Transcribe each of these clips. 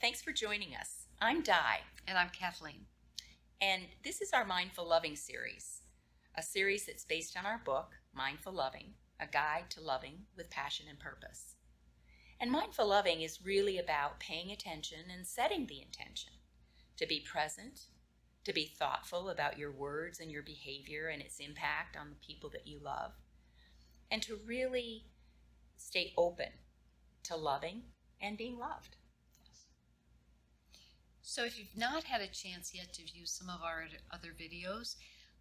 Thanks for joining us. I'm Di, And I'm Kathleen. and this is our Mindful Loving series, a series that's based on our book, Mindful Loving, A Guide to Loving with Passion and Purpose. And Mindful Loving is really about paying attention and setting the intention to be present, to be thoughtful about your words and your behavior and its impact on the people that you love, and to really stay open to loving and being loved. So if you've not had a chance yet to view some of our other videos,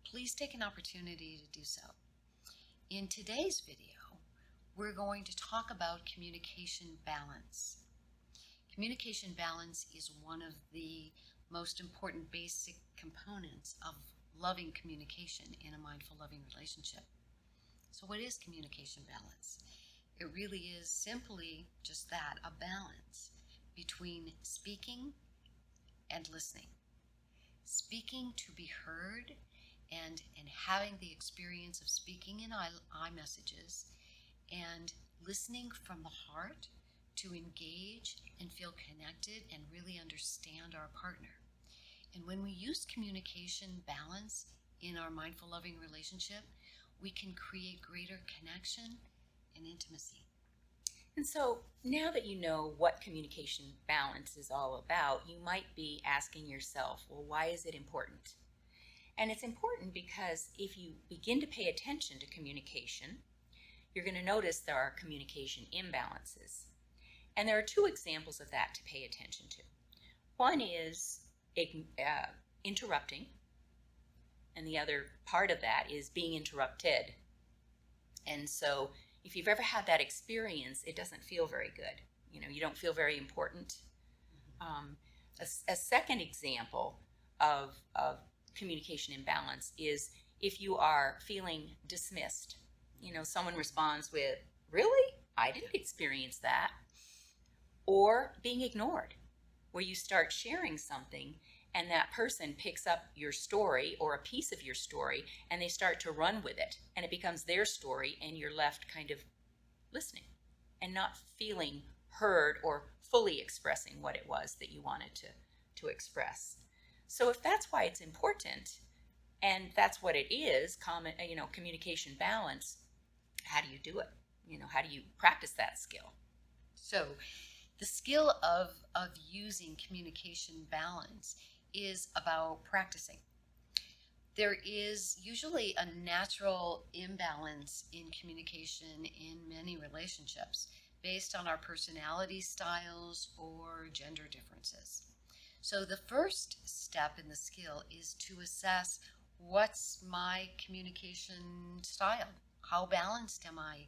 please take an opportunity to do so. In today's video, we're going to talk about communication balance. Communication balance is one of the most important basic components of loving communication in a mindful loving relationship. So what is communication balance? It really is simply just that, a balance between speaking and listening. Speaking to be heard and having the experience of speaking in iMessages and listening from the heart to engage and feel connected and really understand our partner. And when we use communication balance in our mindful loving relationship, we can create greater connection and intimacy. And so now that you know what communication balance is all about, you might be asking yourself, well, why is it important? And it's important because if you begin to pay attention to communication, you're going to notice there are communication imbalances. And there are two examples of that to pay attention to. One is interrupting, and the other part of that is being interrupted. And so if you've ever had that experience, it doesn't feel very good. You don't feel very important. A second example of communication imbalance is if you are feeling dismissed. Someone responds with, "Really? I didn't experience that." Or being ignored, where you start sharing something and that person picks up your story or a piece of your story and they start to run with it and it becomes their story and you're left kind of listening and not feeling heard or fully expressing what it was that you wanted to express. So if that's why it's important and that's what it is, communication balance, how do you do it? How do you practice that skill? So the skill of using communication balance is about practicing. There is usually a natural imbalance in communication in many relationships based on our personality styles or gender differences. So the first step in the skill is to assess, what's my communication style? How balanced am I?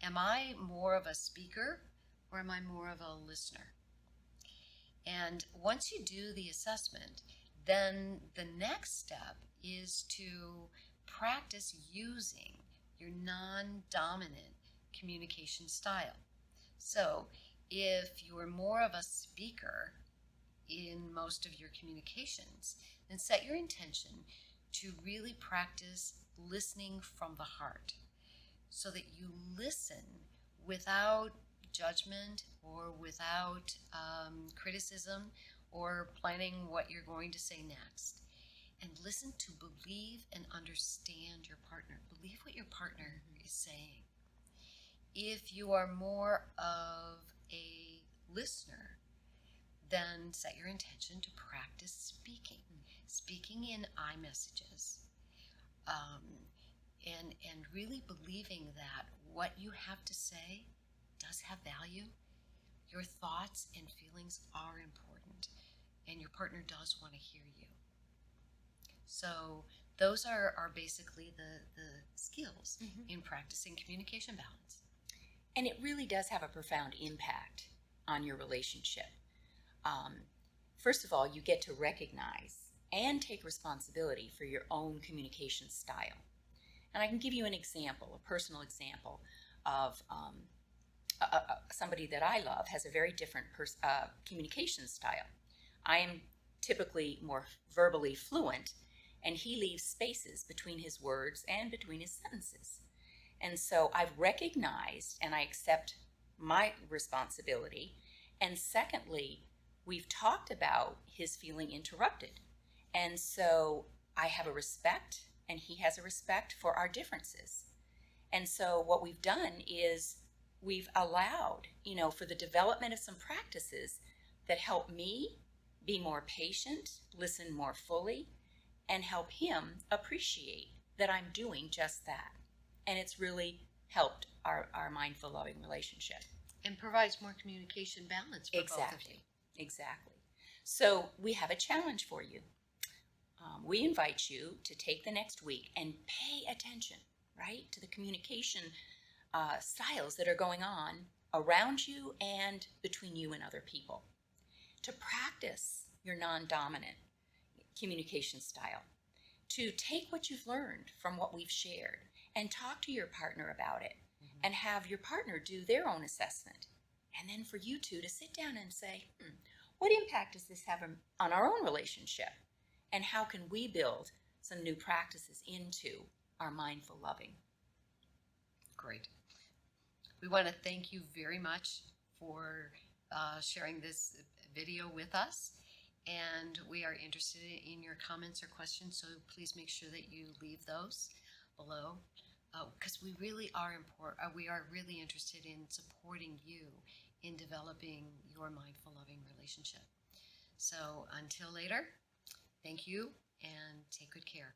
Am I more of a speaker or am I more of a listener? And once you do the assessment, then the next step is to practice using your non-dominant communication style. So if you're more of a speaker in most of your communications, then set your intention to really practice listening from the heart so that you listen without judgment or without criticism or planning what you're going to say next. And listen to believe and understand your partner. Believe what your partner is saying. If you are more of a listener, then set your intention to practice speaking in iMessages, and really believing that what you have to say does have value. Your thoughts and feelings are important, and your partner does want to hear you. So those are basically the skills in practicing communication balance. And it really does have a profound impact on your relationship. First of all, you get to recognize and take responsibility for your own communication style. And I can give you an example, a personal example of somebody that I love has a very different communication style. I am typically more verbally fluent, and he leaves spaces between his words and between his sentences. And so I've recognized and I accept my responsibility. And secondly, we've talked about his feeling interrupted. And so I have a respect, and he has a respect for our differences. And so what we've done is we've allowed, for the development of some practices that help me be more patient, listen more fully, and help him appreciate that I'm doing just that. And it's really helped our mindful, loving relationship. And provides more communication balance for both of you. Exactly. So we have a challenge for you. We invite you to take the next week and pay attention, right, to the communication styles that are going on around you and between you and other people. To practice your non-dominant communication style. To take what you've learned from what we've shared and talk to your partner about it, and have your partner do their own assessment. And then for you two to sit down and say, what impact does this have on our own relationship? And how can we build some new practices into our mindful loving? Great. We want to thank you very much for sharing this video with us. And we are interested in your comments or questions, so please make sure that you leave those below. Because we really are we are really interested in supporting you in developing your mindful, loving relationship. So until later, thank you and take good care.